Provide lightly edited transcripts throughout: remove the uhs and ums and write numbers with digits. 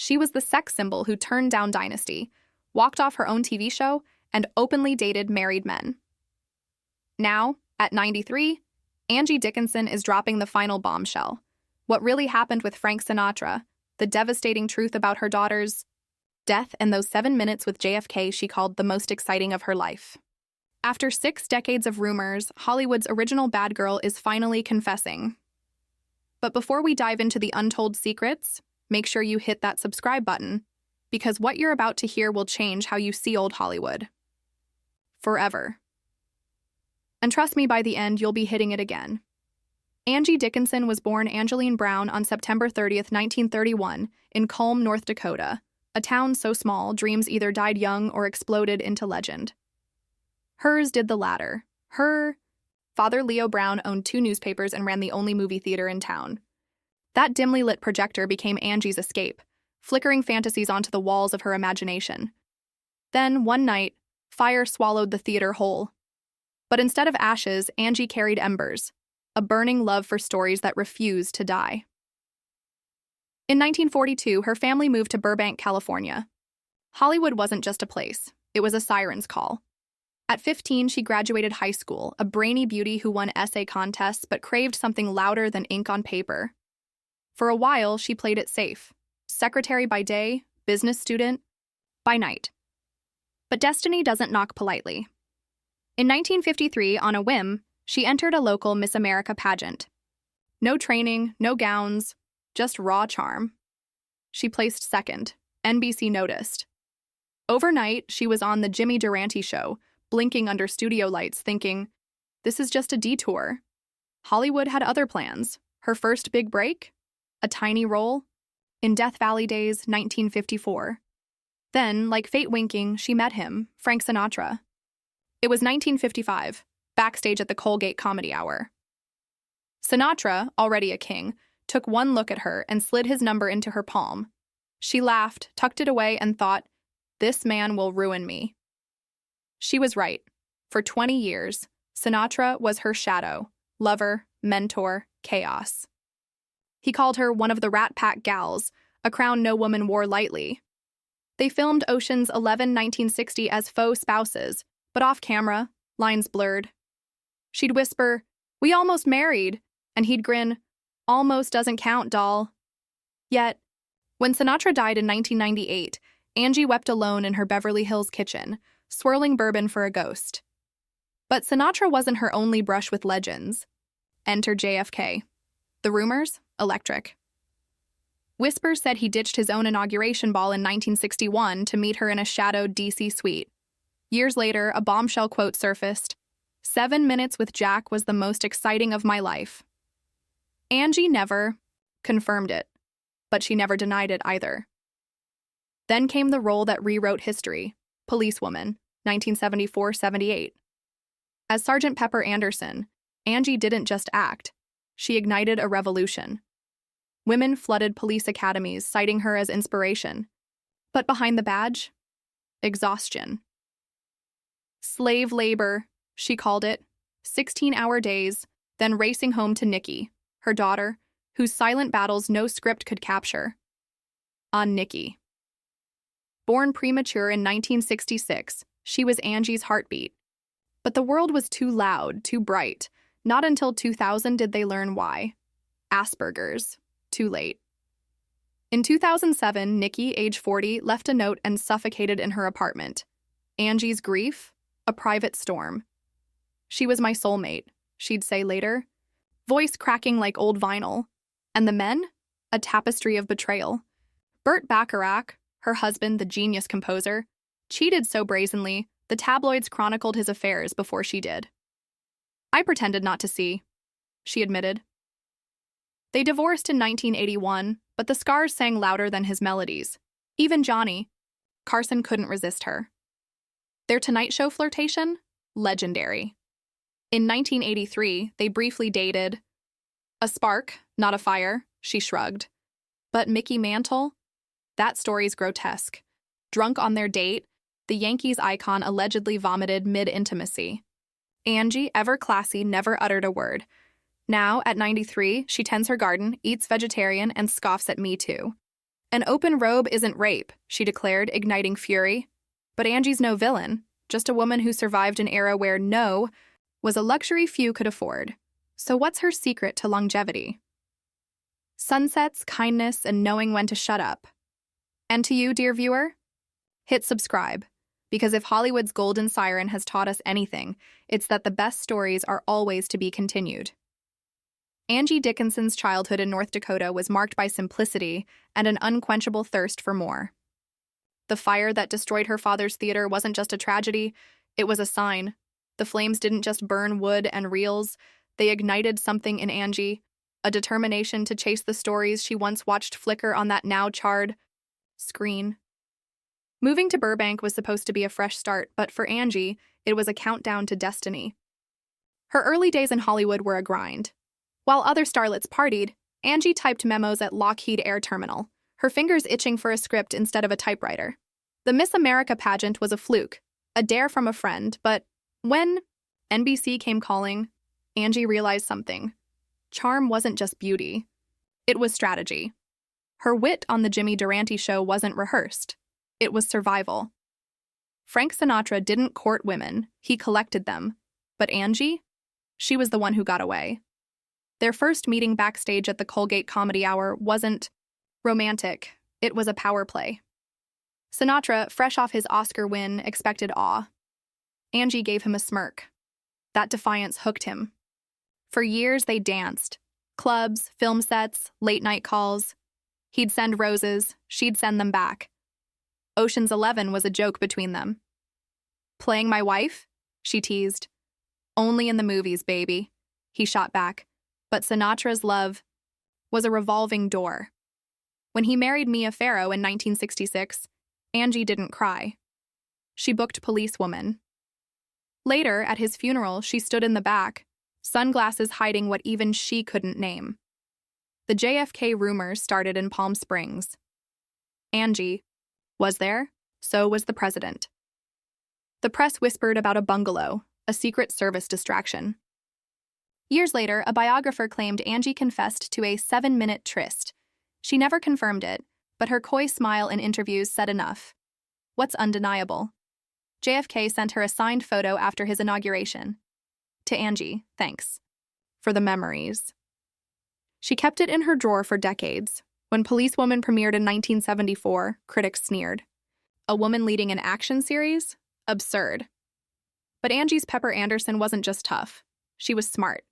She was the sex symbol who turned down Dynasty, walked off her own TV show, and openly dated married men. Now, at 93, Angie Dickinson is dropping the final bombshell. What really happened with Frank Sinatra, the devastating truth about her daughter's death, and those 7 minutes with JFK she called the most exciting of her life. After 6 decades of rumors, Hollywood's original bad girl is finally confessing. But before we dive into the untold secrets, make sure you hit that subscribe button, because what you're about to hear will change how you see old Hollywood. Forever. And trust me, by the end, you'll be hitting it again. Angie Dickinson was born Angeline Brown on September 30th, 1931, in Comin, North Dakota, a town so small dreams either died young or exploded into legend. Hers did the latter. Her father, Leo Brown, owned 2 newspapers and ran the only movie theater in town. That dimly lit projector became Angie's escape, flickering fantasies onto the walls of her imagination. Then, one night, fire swallowed the theater whole. But instead of ashes, Angie carried embers, a burning love for stories that refused to die. In 1942, her family moved to Burbank, California. Hollywood wasn't just a place, it was a siren's call. At 15, she graduated high school, a brainy beauty who won essay contests but craved something louder than ink on paper. For a while, she played it safe. Secretary by day, business student by night. But destiny doesn't knock politely. In 1953, on a whim, she entered a local Miss America pageant. No training, no gowns, just raw charm. She placed second. NBC noticed. Overnight, she was on the Jimmy Durante show, blinking under studio lights, thinking, this is just a detour. Hollywood had other plans. Her first big break? A tiny role? In Death Valley Days, 1954. Then, like fate winking, she met him, Frank Sinatra. It was 1955, backstage at the Colgate Comedy Hour. Sinatra, already a king, took one look at her and slid his number into her palm. She laughed, tucked it away, and thought, this man will ruin me. She was right. For 20 years, Sinatra was her shadow, lover, mentor, chaos. He called her one of the Rat Pack gals, a crown no woman wore lightly. They filmed Ocean's 11, 1960 as faux spouses, but off camera, lines blurred. She'd whisper, we almost married, and he'd grin, almost doesn't count, doll. Yet, when Sinatra died in 1998, Angie wept alone in her Beverly Hills kitchen, swirling bourbon for a ghost. But Sinatra wasn't her only brush with legends. Enter JFK. The rumors? Electric. Whispers said he ditched his own inauguration ball in 1961 to meet her in a shadowed D.C. suite. Years later, a bombshell quote surfaced. 7 minutes with Jack was the most exciting of my life. Angie never confirmed it, but she never denied it either. Then came the role that rewrote history, policewoman, 1974-78. As Sergeant Pepper Anderson, Angie didn't just act, she ignited a revolution. Women flooded police academies, citing her as inspiration. But behind the badge? Exhaustion. Slave labor, she called it, 16-hour days, then racing home to Nikki, her daughter, whose silent battles no script could capture. On Nikki. Born premature in 1966, she was Angie's heartbeat. But the world was too loud, too bright. Not until 2000 did they learn why. Asperger's. Too late. In 2007, Nikki, age 40, left a note and suffocated in her apartment. Angie's grief? A private storm. She was my soulmate, she'd say later, voice cracking like old vinyl. And the men? A tapestry of betrayal. Burt Bacharach, her husband, the genius composer, cheated so brazenly, the tabloids chronicled his affairs before she did. I pretended not to see, she admitted. They divorced in 1981, but the scars sang louder than his melodies. Even Johnny Carson couldn't resist her. Their Tonight Show flirtation? Legendary. In 1983, they briefly dated. A spark, not a fire, she shrugged. But Mickey Mantle? That story's grotesque. Drunk on their date, the Yankees icon allegedly vomited mid-intimacy. Angie, ever classy, never uttered a word. Now, at 93, she tends her garden, eats vegetarian, and scoffs at Me Too. An open robe isn't rape, she declared, igniting fury. But Angie's no villain, just a woman who survived an era where no was a luxury few could afford. So what's her secret to longevity? Sunsets, kindness, and knowing when to shut up. And to you, dear viewer, hit subscribe. Because if Hollywood's golden siren has taught us anything, it's that the best stories are always to be continued. Angie Dickinson's childhood in North Dakota was marked by simplicity and an unquenchable thirst for more. The fire that destroyed her father's theater wasn't just a tragedy, it was a sign. The flames didn't just burn wood and reels, they ignited something in Angie, a determination to chase the stories she once watched flicker on that now charred screen. Moving to Burbank was supposed to be a fresh start, but for Angie, it was a countdown to destiny. Her early days in Hollywood were a grind. While other starlets partied, Angie typed memos at Lockheed Air Terminal, her fingers itching for a script instead of a typewriter. The Miss America pageant was a fluke, a dare from a friend, but when NBC came calling, Angie realized something. Charm wasn't just beauty. It was strategy. Her wit on the Jimmy Durante show wasn't rehearsed. It was survival. Frank Sinatra didn't court women, he collected them. But Angie? She was the one who got away. Their first meeting backstage at the Colgate Comedy Hour wasn't romantic, it was a power play. Sinatra, fresh off his Oscar win, expected awe. Angie gave him a smirk. That defiance hooked him. For years they danced. Clubs, film sets, late-night calls. He'd send roses, she'd send them back. Ocean's 11 was a joke between them. Playing my wife? She teased. Only in the movies, baby, he shot back. But Sinatra's love was a revolving door. When he married Mia Farrow in 1966, Angie didn't cry. She booked policewoman. Later, at his funeral, she stood in the back, sunglasses hiding what even she couldn't name. The JFK rumors started in Palm Springs. Angie was there, so was the president. The press whispered about a bungalow, a Secret Service distraction. Years later, a biographer claimed Angie confessed to a 7-minute tryst. She never confirmed it, but her coy smile in interviews said enough. What's undeniable? JFK sent her a signed photo after his inauguration. To Angie, thanks for the memories. She kept it in her drawer for decades. When Policewoman premiered in 1974, critics sneered. A woman leading an action series? Absurd. But Angie's Pepper Anderson wasn't just tough. She was smart.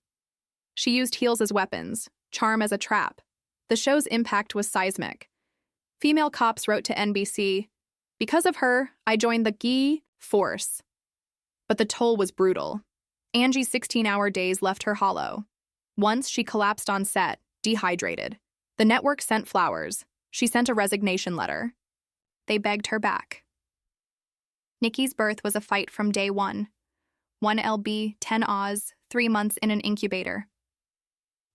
She used heels as weapons, charm as a trap. The show's impact was seismic. Female cops wrote to NBC, "Because of her, I joined the GI force." But the toll was brutal. Angie's 16-hour days left her hollow. Once she collapsed on set, dehydrated. The network sent flowers. She sent a resignation letter. They begged her back. Nikki's birth was a fight from day one. 1 lb, 10 Oz, 3 months in an incubator.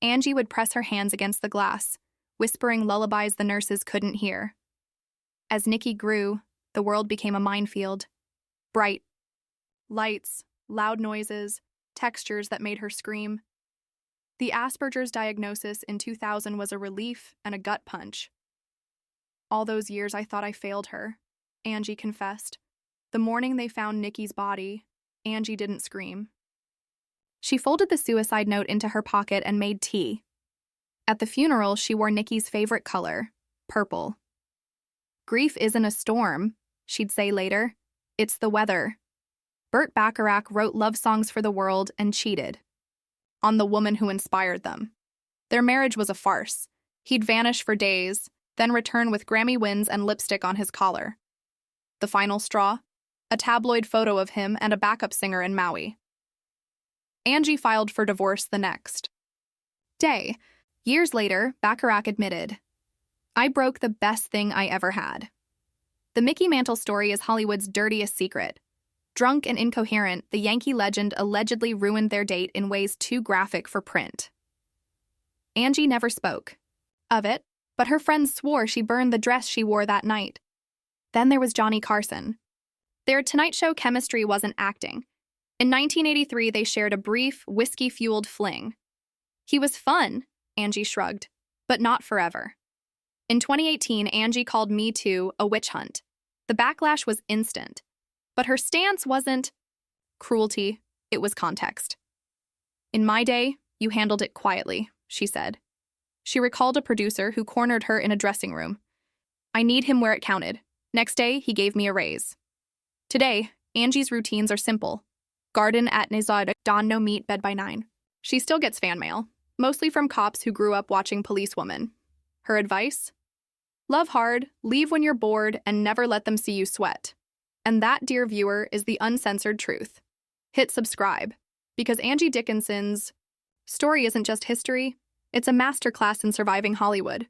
Angie would press her hands against the glass, whispering lullabies the nurses couldn't hear. As Nikki grew, the world became a minefield. Bright lights, loud noises, textures that made her scream. The Asperger's diagnosis in 2000 was a relief and a gut punch. All those years I thought I failed her, Angie confessed. The morning they found Nikki's body, Angie didn't scream. She folded the suicide note into her pocket and made tea. At the funeral, she wore Nikki's favorite color, purple. Grief isn't a storm, she'd say later. It's the weather. Burt Bacharach wrote love songs for the world and cheated on the woman who inspired them. Their marriage was a farce. He'd vanish for days, then return with Grammy wins and lipstick on his collar. The final straw? A tabloid photo of him and a backup singer in Maui. Angie filed for divorce the next day. Years later, Bacharach admitted, "I broke the best thing I ever had." The Mickey Mantle story is Hollywood's dirtiest secret. Drunk and incoherent, the Yankee legend allegedly ruined their date in ways too graphic for print. Angie never spoke of it, but her friends swore she burned the dress she wore that night. Then there was Johnny Carson. Their Tonight Show chemistry wasn't acting. In 1983, they shared a brief, whiskey-fueled fling. He was fun, Angie shrugged, but not forever. In 2018, Angie called Me Too a witch hunt. The backlash was instant. But her stance wasn't cruelty, it was context. In my day, you handled it quietly, she said. She recalled a producer who cornered her in a dressing room. I need him where it counted. Next day, he gave me a raise. Today, Angie's routines are simple. Garden at Nizad, dawn no meet, bed by 9. She still gets fan mail, mostly from cops who grew up watching Policewoman. Her advice? Love hard, leave when you're bored, and never let them see you sweat. And that, dear viewer, is the uncensored truth. Hit subscribe, because Angie Dickinson's story isn't just history, it's a masterclass in surviving Hollywood.